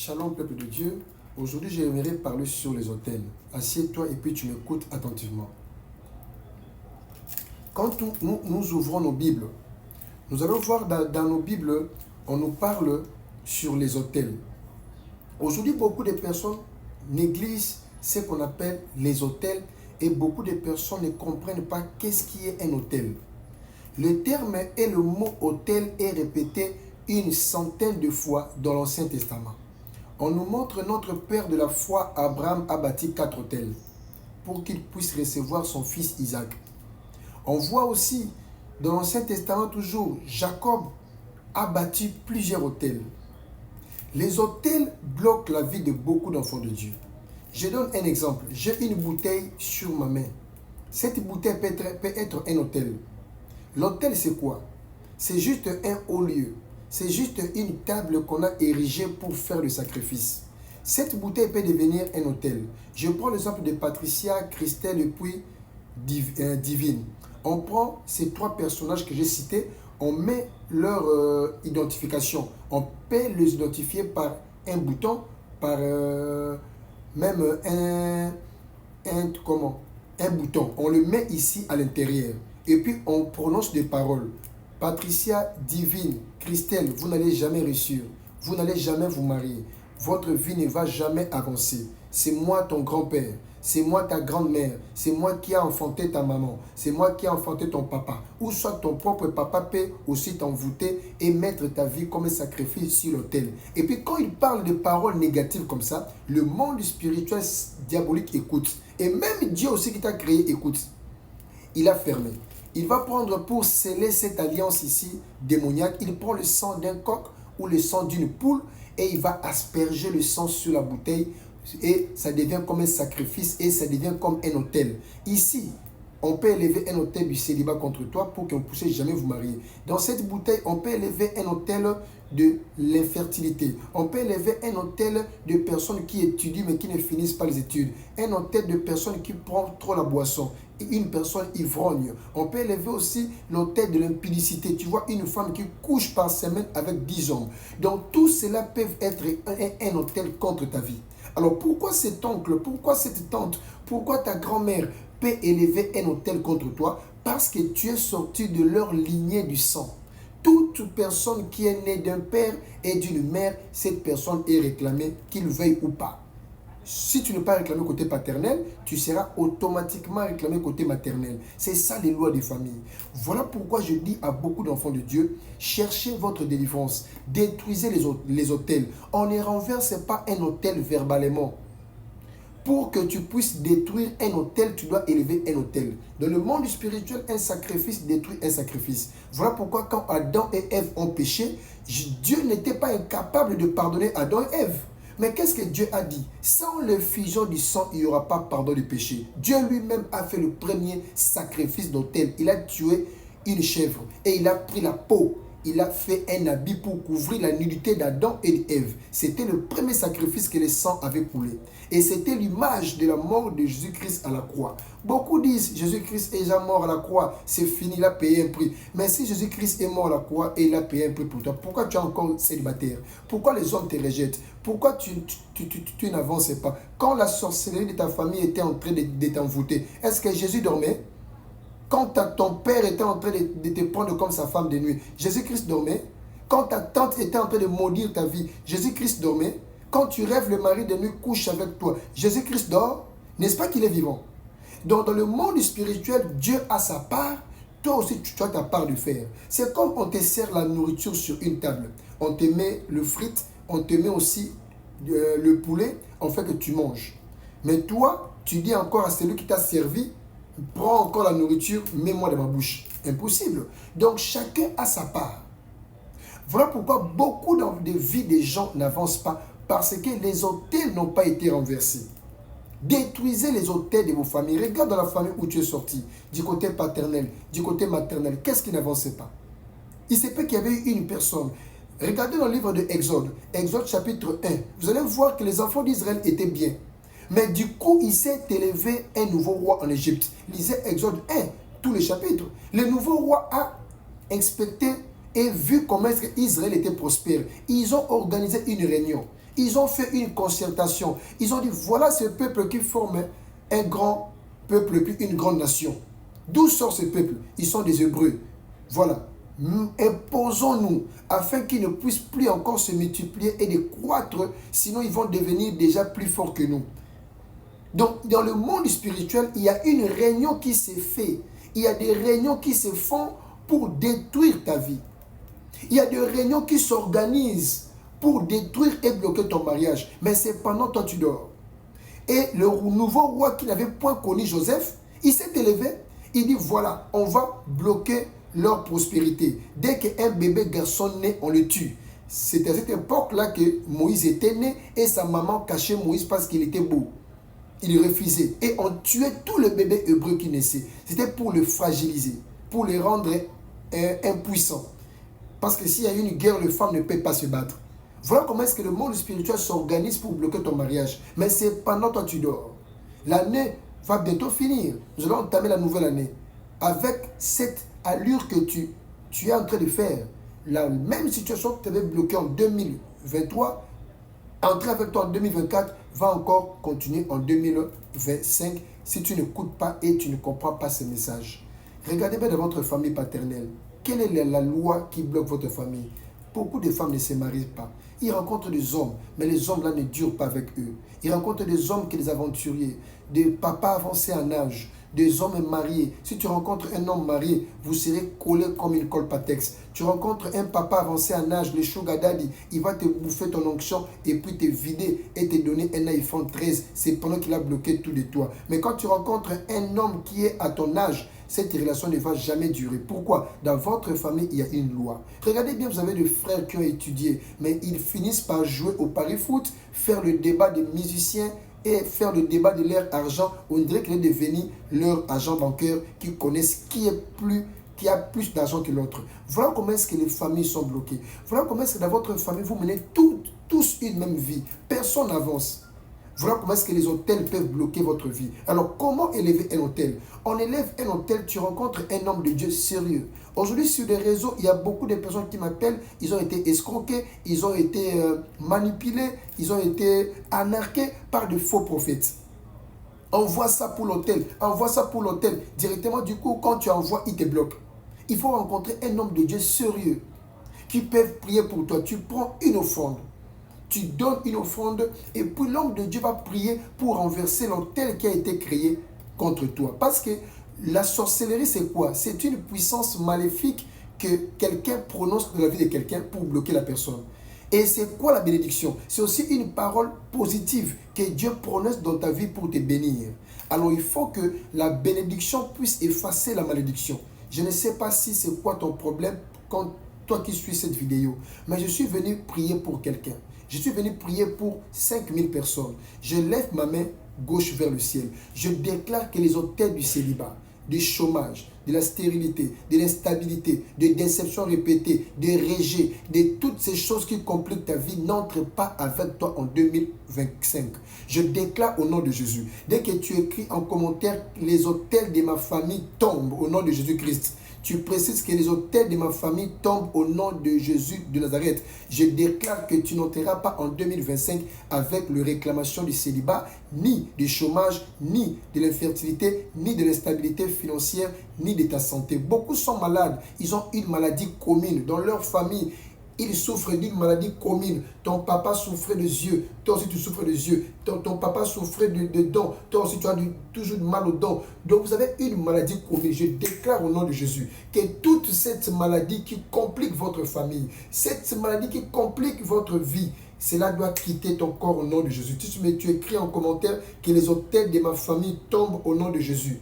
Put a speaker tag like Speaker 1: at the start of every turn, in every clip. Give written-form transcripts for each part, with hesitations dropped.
Speaker 1: Shalom peuple de Dieu, aujourd'hui j'aimerais parler sur les autels. Assieds-toi et puis tu m'écoutes attentivement. Quand nous ouvrons nos Bibles, nous allons voir dans nos Bibles, on nous parle sur les autels. Aujourd'hui beaucoup de personnes négligent ce qu'on appelle les autels et beaucoup de personnes ne comprennent pas qu'est-ce qui est un autel. Le terme et le mot autel est répété une centaine de fois dans l'Ancien Testament. On nous montre notre père de la foi, Abraham, a bâti 4 autels pour qu'il puisse recevoir son fils Isaac. On voit aussi dans l'Ancien Testament toujours, Jacob a bâti plusieurs autels. Les autels bloquent la vie de beaucoup d'enfants de Dieu. Je donne un exemple. J'ai une bouteille sur ma main. Cette bouteille peut être un autel. L'autel, c'est quoi? C'est juste un haut lieu. C'est juste une table qu'on a érigée pour faire le sacrifice. Cette bouteille peut devenir un autel. Je prends l'exemple de Patricia, Christelle et puis Divine. On prend ces 3 personnages que j'ai cités, on met leur identification. On peut les identifier par un bouton, par même un bouton. On le met ici à l'intérieur. Et puis on prononce des paroles. Patricia, Divine, Christelle, vous n'allez jamais réussir. Vous n'allez jamais vous marier. Votre vie ne va jamais avancer. C'est moi ton grand-père. C'est moi ta grand-mère. C'est moi qui ai enfanté ta maman. C'est moi qui ai enfanté ton papa. Ou soit ton propre papa peut aussi t'envoûter et mettre ta vie comme un sacrifice sur l'autel. Et puis quand il parle de paroles négatives comme ça, le monde spirituel diabolique écoute. Et même Dieu aussi qui t'a créé écoute. Il a fermé. Il va prendre pour sceller cette alliance ici démoniaque, il prend le sang d'un coq ou le sang d'une poule et il va asperger le sang sur la bouteille et ça devient comme un sacrifice et ça devient comme un autel. Ici, on peut élever un autel du célibat contre toi pour que vous ne puissiez jamais vous marier. Dans cette bouteille, on peut élever un autel de l'infertilité. On peut élever un autel de personnes qui étudient mais qui ne finissent pas les études. Un autel de personnes qui prennent trop la boisson. Une personne ivrogne. On peut élever aussi l'autel de l'impudicité. Tu vois une femme qui couche par semaine avec 10 hommes. Donc tout cela peut être un autel contre ta vie. Alors pourquoi cet oncle, pourquoi cette tante, pourquoi ta grand-mère peut élever un autel contre toi? Parce que tu es sorti de leur lignée du sang. Toute personne qui est née d'un père et d'une mère, cette personne est réclamée, qu'il veuille ou pas. Si tu n'es pas réclamé côté paternel, tu seras automatiquement réclamé côté maternel. C'est ça les lois des familles. Voilà pourquoi je dis à beaucoup d'enfants de Dieu, cherchez votre délivrance, détruisez les autels. On ne renverse pas un autel verbalement. Pour que tu puisses détruire un autel, tu dois élever un autel. Dans le monde spirituel, un sacrifice détruit un sacrifice. Voilà pourquoi quand Adam et Ève ont péché, Dieu n'était pas incapable de pardonner Adam et Ève. Mais qu'est-ce que Dieu a dit? Sans l'effusion du sang, il n'y aura pas pardon du péché. Dieu lui-même a fait le premier sacrifice d'autel. Il a tué une chèvre et il a pris la peau. Il a fait un habit pour couvrir la nudité d'Adam et d'Ève. C'était le premier sacrifice que le sang avait coulé. Et c'était l'image de la mort de Jésus-Christ à la croix. Beaucoup disent Jésus-Christ est déjà mort à la croix, c'est fini, il a payé un prix. Mais si Jésus-Christ est mort à la croix et il a payé un prix pour toi, pourquoi tu es encore célibataire? Pourquoi les hommes te rejettent? Pourquoi tu n'avances pas? Quand la sorcellerie de ta famille était en train de t'envoûter, est-ce que Jésus dormait? Quand ton père était en train de te prendre comme sa femme de nuit, Jésus-Christ dormait. Quand ta tante était en train de maudire ta vie, Jésus-Christ dormait. Quand tu rêves, le mari de nuit couche avec toi, Jésus-Christ dort. N'est-ce pas qu'il est vivant? Donc dans le monde spirituel, Dieu a sa part. Toi aussi, tu as ta part de faire. C'est comme on te sert la nourriture sur une table. On te met le frite, on te met aussi le poulet, on fait que tu manges. Mais toi, tu dis encore à celui qui t'a servi, prends encore la nourriture, mets-moi dans ma bouche. Impossible. Donc chacun a sa part. Voilà pourquoi beaucoup de vies des gens n'avancent pas, parce que les autels n'ont pas été renversés. Détruisez les autels de vos familles. Regarde dans la famille où tu es sorti, du côté paternel, du côté maternel. Qu'est-ce qui n'avançait pas? Il se peut qu'il y avait eu une personne. Regardez dans le livre de Exode, Exode chapitre 1. Vous allez voir que les enfants d'Israël étaient bien. Mais du coup, il s'est élevé un nouveau roi en Égypte. Lisez Exode 1, tous les chapitres. Le nouveau roi a inspecté et vu comment Israël était prospère. Ils ont organisé une réunion. Ils ont fait une concertation. Ils ont dit, voilà ce peuple qui forme un grand peuple, puis une grande nation. D'où sort ce peuple? Ils sont des Hébreux. Voilà. Imposons-nous afin qu'ils ne puissent plus encore se multiplier et de croître, sinon ils vont devenir déjà plus forts que nous. Donc, dans le monde spirituel, il y a une réunion qui s'est faite. Il y a des réunions qui se font pour détruire ta vie. Il y a des réunions qui s'organisent pour détruire et bloquer ton mariage. Mais c'est pendant toi tu dors. Et le nouveau roi qui n'avait point connu Joseph, il s'est élevé. Il dit, voilà, on va bloquer leur prospérité. Dès qu'un bébé garçon naît, on le tue. C'est à cette époque-là que Moïse était né et sa maman cachait Moïse parce qu'il était beau. Il refusait. Et on tuait tous les bébés hébreux qui naissaient. C'était pour le fragiliser, pour les rendre impuissants. Parce que s'il y a une guerre, les femmes ne peuvent pas se battre. Voilà comment est-ce que le monde spirituel s'organise pour bloquer ton mariage. Mais c'est pendant toi tu dors. L'année va bientôt finir. Nous allons entamer la nouvelle année. Avec cette allure que tu es en train de faire, la même situation que tu avais bloquée en 2023, entrer avec toi en 2024 va encore continuer en 2025 si tu n'écoutes pas et tu ne comprends pas ce message. Regardez bien dans votre famille paternelle. Quelle est la loi qui bloque votre famille? Beaucoup de femmes ne se marient pas. Ils rencontrent des hommes, mais les hommes là ne durent pas avec eux. Ils rencontrent des hommes qui sont des aventuriers, des papas avancés en âge, des hommes mariés. Si tu rencontres un homme marié, vous serez collé comme une colpatex. Tu rencontres un papa avancé en âge, le sugar daddy, il va te bouffer ton onction et puis te vider et te donner un iPhone 13. C'est pendant qu'il a bloqué tout de toi. Mais quand tu rencontres un homme qui est à ton âge, cette relation ne va jamais durer. Pourquoi? Dans votre famille, il y a une loi. Regardez bien, vous avez des frères qui ont étudié, mais ils finissent par jouer au pari-foot, faire le débat des musiciens et faire le débat de leur argent. On dirait qu'il est devenu leur agent bancaire qui connaissent qui a plus d'argent que l'autre. Voilà comment est-ce que les familles sont bloquées. Voilà comment est-ce que dans votre famille, vous menez tous une même vie. Personne n'avance. Voilà comment est-ce que les hôtels peuvent bloquer votre vie. Alors, comment élever un hôtel? On élève un hôtel, tu rencontres un homme de Dieu sérieux. Aujourd'hui, sur les réseaux, il y a beaucoup de personnes qui m'appellent. Ils ont été escroqués, ils ont été manipulés, ils ont été anarqués par de faux prophètes. Envoie ça pour l'hôtel, envoie ça pour l'hôtel. Directement, du coup, quand tu envoies, il te bloque. Il faut rencontrer un homme de Dieu sérieux qui peut prier pour toi. Tu prends une offrande. Tu donnes une offrande et puis l'homme de Dieu va prier pour renverser l'autel qui a été créé contre toi. Parce que la sorcellerie, c'est quoi? C'est une puissance maléfique que quelqu'un prononce dans la vie de quelqu'un pour bloquer la personne. Et c'est quoi la bénédiction? C'est aussi une parole positive que Dieu prononce dans ta vie pour te bénir. Alors il faut que la bénédiction puisse effacer la malédiction. Je ne sais pas si c'est quoi ton problème quand toi qui suis cette vidéo, mais je suis venu prier pour quelqu'un. Je suis venu prier pour 5000 personnes. Je lève ma main gauche vers le ciel. Je déclare que les hôtels du célibat, du chômage, de la stérilité, de l'instabilité, de déceptions répétées, de rejet, de toutes ces choses qui compliquent ta vie n'entrent pas avec toi en 2025. Je déclare au nom de Jésus. Dès que tu écris en commentaire, les hôtels de ma famille tombent au nom de Jésus-Christ. Tu précises que les hôtels de ma famille tombent au nom de Jésus de Nazareth. Je déclare que tu n'entreras pas en 2025 avec le réclamation du célibat, ni du chômage, ni de l'infertilité, ni de l'instabilité financière, ni de ta santé. Beaucoup sont malades. Ils ont une maladie commune dans leur famille. Ils souffrent d'une maladie commune. Ton papa souffrait des yeux. Toi aussi, tu souffres des yeux. Ton papa souffrait de dents. Toi aussi, tu as toujours mal aux dents. Donc, vous avez une maladie commune. Je déclare au nom de Jésus que toute cette maladie qui complique votre famille, cette maladie qui complique votre vie, cela doit quitter ton corps au nom de Jésus. Tu écris en commentaire que les hôtels de ma famille tombent au nom de Jésus.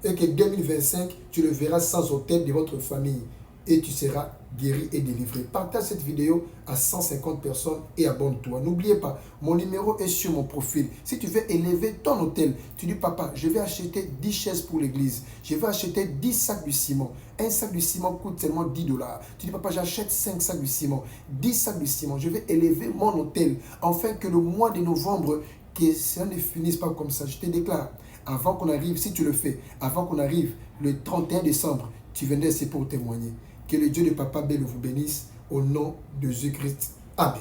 Speaker 1: Et que 2025, tu le verras sans hôtel de votre famille. Et tu seras guéri et délivré. Partage cette vidéo à 150 personnes et abonne-toi. N'oubliez pas, mon numéro est sur mon profil. Si tu veux élever ton hôtel, tu dis papa, je vais acheter 10 chaises pour l'église. Je vais acheter 10 sacs de ciment. Un sac de ciment coûte seulement 10 $. Tu dis papa, j'achète 5 sacs de ciment. 10 sacs de ciment. Je vais élever mon hôtel. Afin que le mois de novembre, que ça ne finisse pas comme ça. Je te déclare, avant qu'on arrive, si tu le fais, avant qu'on arrive le 31 décembre, tu viendras ici pour témoigner. Que le Dieu de Papa Bello vous bénisse au nom de Jésus-Christ. Amen.